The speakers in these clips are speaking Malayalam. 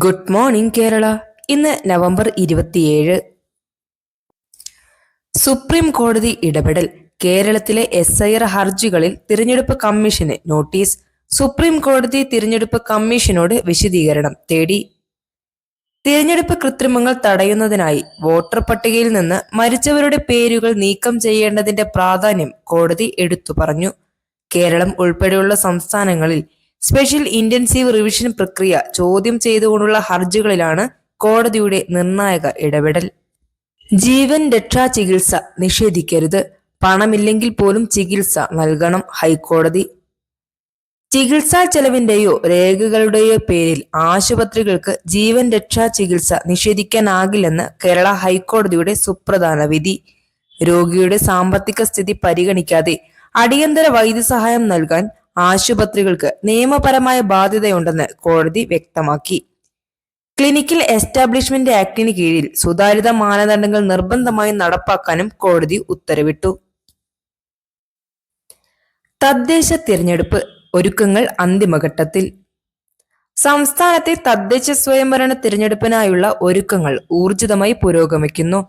Good morning Kerala. ഇന്ന് നവംബർ 27. സുപ്രീം കോടതി ഇടപെടൽ. കേരളത്തിലെ SIR ഹർജികളിൽ തിരഞ്ഞെടുപ്പ് കമ്മീഷന് നോട്ടീസ്. സുപ്രീം കോടതി തിരഞ്ഞെടുപ്പ് കമ്മീഷനോട് വിശദീകരണം തേടി. തിരഞ്ഞെടുപ്പ് കൃത്രിമങ്ങൾ തടയുന്നതിനായി വോട്ടർ പട്ടികയിൽ നിന്ന് മരിച്ചവരുടെ പേരുകൾ നീക്കം ചെയ്യേണ്ടതിന്റെ പ്രാധാന്യം കോടതി എടുത്തു പറഞ്ഞു. കേരളം ഉൾപ്പെടെയുള്ള സംസ്ഥാനങ്ങളിൽ സ്പെഷ്യൽ ഇന്റൻസീവ് റിവിഷൻ പ്രക്രിയ ചോദ്യം ചെയ്തുകൊണ്ടുള്ള ഹർജികളിലാണ് കോടതിയുടെ നിർണായക ഇടപെടൽ. ജീവൻ രക്ഷാ ചികിത്സ നിഷേധിക്കരുത്. പണമില്ലെങ്കിൽ പോലും ചികിത്സ നൽകണം ഹൈക്കോടതി. ചികിത്സാ ചെലവിന്റെയോ രേഖകളുടെയോ പേരിൽ ആശുപത്രികൾക്ക് ജീവൻ രക്ഷാ ചികിത്സ നിഷേധിക്കാനാകില്ലെന്ന് കേരള ഹൈക്കോടതിയുടെ സുപ്രധാന വിധി. രോഗിയുടെ സാമ്പത്തിക സ്ഥിതി പരിഗണിക്കാതെ അടിയന്തര വൈദ്യസഹായം നൽകാൻ ആശുപത്രികൾക്ക് നിയമപരമായ ബാധ്യതയുണ്ടെന്ന് കോടതി വ്യക്തമാക്കി. ക്ലിനിക്കൽ എസ്റ്റാബ്ലിഷ്മെന്റ് ആക്ടിന് കീഴിൽ സുതാര്യത മാനദണ്ഡങ്ങൾ നിർബന്ധമായും നടപ്പാക്കാനും കോടതി ഉത്തരവിട്ടു. തദ്ദേശ തിരഞ്ഞെടുപ്പ് ഒരുക്കങ്ങൾ അന്തിമഘട്ടത്തിൽ. സംസ്ഥാനത്തെ തദ്ദേശ സ്വയംഭരണ തിരഞ്ഞെടുപ്പിനായുള്ള ഒരുക്കങ്ങൾ ഊർജിതമായി പുരോഗമിക്കുന്നു.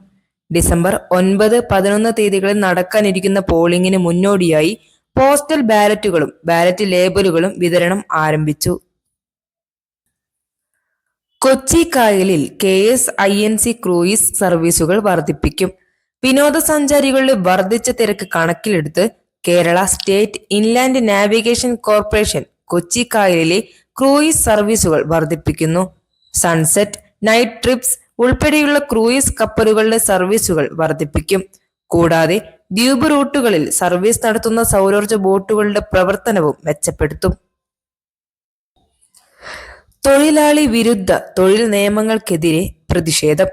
ഡിസംബർ 9, 11 തീയതികളിൽ നടക്കാനിരിക്കുന്ന പോളിംഗിന് മുന്നോടിയായി പോസ്റ്റൽ ബാലറ്റുകളും ബാലറ്റ് ലേബലുകളും വിതരണം ആരംഭിച്ചു. കൊച്ചി കായലിൽ KSINC ക്രൂയിസ് സർവീസുകൾ വർദ്ധിപ്പിക്കും. വിനോദസഞ്ചാരികളുടെ വർദ്ധിച്ച തിരക്ക് കണക്കിലെടുത്ത് Kerala state inland navigation corporation Kochi കായലിലെ ക്രൂയിസ് സർവീസുകൾ വർദ്ധിപ്പിക്കുന്നു. സൺസെറ്റ്, നൈറ്റ് ട്രിപ്സ് ഉൾപ്പെടെയുള്ള ക്രൂയിസ് കപ്പലുകളുടെ സർവീസുകൾ വർദ്ധിപ്പിക്കും. കൂടാതെ ദ്വീപ് റൂട്ടുകളിൽ സർവീസ് നടത്തുന്ന സൗരോർജ്ജ ബോട്ടുകളുടെ പ്രവർത്തനവും മെച്ചപ്പെടുത്തും. തൊഴിലാളി വിരുദ്ധ തൊഴിൽ നിയമങ്ങൾക്കെതിരെ പ്രതിഷേധം.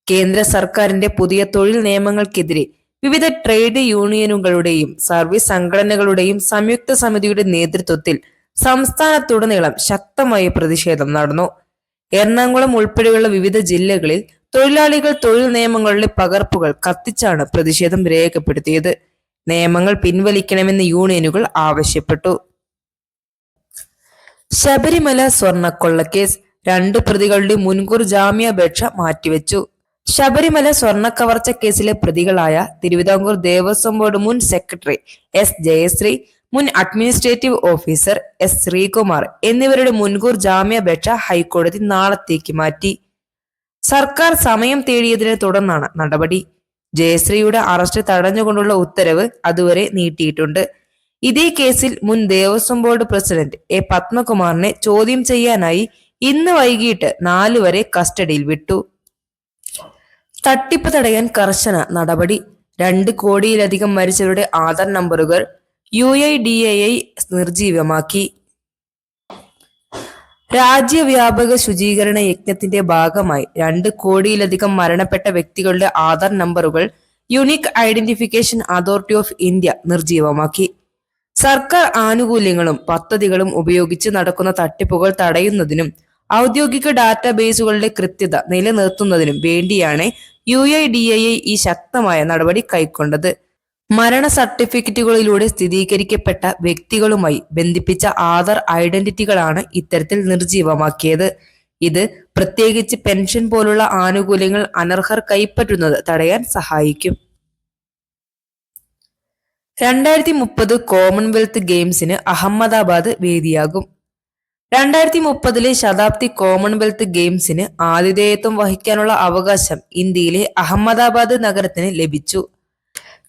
കേന്ദ്ര സർക്കാരിന്റെ പുതിയ തൊഴിൽ നിയമങ്ങൾക്കെതിരെ വിവിധ ട്രേഡ് യൂണിയനുകളുടെയും സർവീസ് സംഘടനകളുടെയും സംയുക്ത സമിതിയുടെ നേതൃത്വത്തിൽ സംസ്ഥാനത്തുടനീളം ശക്തമായ പ്രതിഷേധം നടന്നു. എറണാകുളം ഉൾപ്പെടെയുള്ള വിവിധ ജില്ലകളിൽ തൊഴിലാളികൾ തൊഴിൽ നിയമങ്ങളുടെ പകർപ്പുകൾ കത്തിച്ചാണ് പ്രതിഷേധം രേഖപ്പെടുത്തിയത്. നിയമങ്ങൾ പിൻവലിക്കണമെന്ന് യൂണിയനുകൾ ആവശ്യപ്പെട്ടു. ശബരിമല സ്വർണ്ണക്കൊള്ളക്കേസ്. 2 പ്രതികളുടെ മുൻകൂർ ജാമ്യാപേക്ഷ മാറ്റിവെച്ചു. ശബരിമല സ്വർണ്ണക്കവർച്ച കേസിലെ പ്രതികളായ തിരുവിതാംകൂർ ദേവസ്വം ബോർഡ് മുൻ സെക്രട്ടറി S ജയശ്രീ, മുൻ അഡ്മിനിസ്ട്രേറ്റീവ് ഓഫീസർ S ശ്രീകുമാർ എന്നിവരുടെ മുൻകൂർ ജാമ്യാപേക്ഷ ഹൈക്കോടതി നാളത്തേക്ക് മാറ്റി. സർക്കാർ സമയം തേടിയതിനെ തുടർന്നാണ് നടപടി. ജയശ്രീയുടെ അറസ്റ്റ് തടഞ്ഞുകൊണ്ടുള്ള ഉത്തരവ് അതുവരെ നീട്ടിയിട്ടുണ്ട്. ഇതേ കേസിൽ മുൻ ദേവസ്വം ബോർഡ് പ്രസിഡന്റ് A പത്മകുമാറിനെ ചോദ്യം ചെയ്യാനായി ഇന്ന് വൈകിട്ട് 4 വരെ കസ്റ്റഡിയിൽ വിട്ടു. തട്ടിപ്പ് തടയാൻ കർശന നടപടി. 2 കോടിയിലധികം മരിച്ചവരുടെ ആധാർ നമ്പറുകൾ UIDAI നിർജീവമാക്കി. രാജ്യവ്യാപക ശുചീകരണ യജ്ഞത്തിന്റെ ഭാഗമായി 2 കോടിയിലധികം മരണപ്പെട്ട വ്യക്തികളുടെ ആധാർ നമ്പറുകൾ unique identification authority of India നിർജീവമാക്കി. സർക്കാർ ആനുകൂല്യങ്ങളും പദ്ധതികളും ഉപയോഗിച്ച് നടക്കുന്ന തട്ടിപ്പുകൾ തടയുന്നതിനും ഔദ്യോഗിക ഡാറ്റാബേസുകളുടെ കൃത്യത നിലനിർത്തുന്നതിനും വേണ്ടിയാണ് UIDAI ഈ ശക്തമായ നടപടി കൈക്കൊണ്ടത്. മരണ സർട്ടിഫിക്കറ്റുകളിലൂടെ സ്ഥിരീകരിക്കപ്പെട്ട വ്യക്തികളുമായി ബന്ധിപ്പിച്ച ആധാർ ഐഡന്റിറ്റികളാണ് ഇത്തരത്തിൽ നിർജീവമാക്കിയത്. ഇത് പ്രത്യേകിച്ച് പെൻഷൻ പോലുള്ള ആനുകൂല്യങ്ങൾ അനർഹർ കൈപ്പറ്റുന്നത് തടയാൻ സഹായിക്കും. 2030 കോമൺവെൽത്ത് ഗെയിംസിന് അഹമ്മദാബാദ് വേദിയാകും. 2030 ശതാബ്ദി കോമൺവെൽത്ത് ഗെയിംസിന് ആതിഥേയത്വം വഹിക്കാനുള്ള അവകാശം ഇന്ത്യയിലെ അഹമ്മദാബാദ് നഗരത്തിന് ലഭിച്ചു.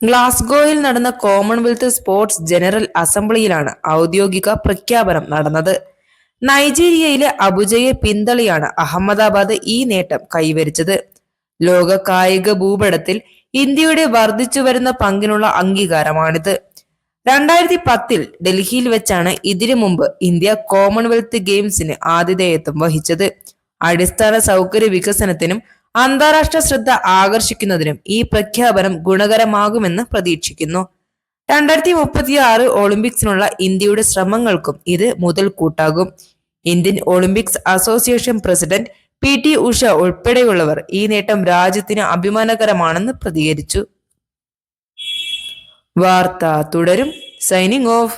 ഗ്ലാസ്ഗോയിൽ നടന്ന കോമൺവെൽത്ത് സ്പോർട്സ് ജനറൽ അസംബ്ലിയിലാണ് ഔദ്യോഗിക പ്രഖ്യാപനം നടന്നത്. നൈജീരിയയിലെ അബുജയെ പിന്തള്ളിയാണ് അഹമ്മദാബാദ് ഈ നേട്ടം കൈവരിച്ചത്. ലോക കായിക ഭൂപടത്തിൽ ഇന്ത്യയുടെ വർദ്ധിച്ചുവരുന്ന പങ്കിനുള്ള അംഗീകാരമാണിത്. 2010 ഡൽഹിയിൽ വെച്ചാണ് ഇതിനു മുമ്പ് ഇന്ത്യ കോമൺവെൽത്ത് ഗെയിംസിന് ആതിഥേയത്വം വഹിച്ചത്. അടിസ്ഥാന സൗകര്യ വികസനത്തിനും അന്താരാഷ്ട്ര ശ്രദ്ധ ആകർഷിക്കുന്നതിനും ഈ പ്രഖ്യാപനം ഗുണകരമാകുമെന്ന് പ്രതീക്ഷിക്കുന്നു. 2036 ഒളിമ്പിക്സിനുള്ള ഇന്ത്യയുടെ ശ്രമങ്ങൾക്കും ഇത് മുതൽക്കൂട്ടാകും. Indian Olympics association president PT Usha ഉൾപ്പെടെയുള്ളവർ ഈ നേട്ടം രാജ്യത്തിന് അഭിമാനകരമാണെന്ന് പ്രതികരിച്ചു. വാർത്ത തുടരും. Signing of.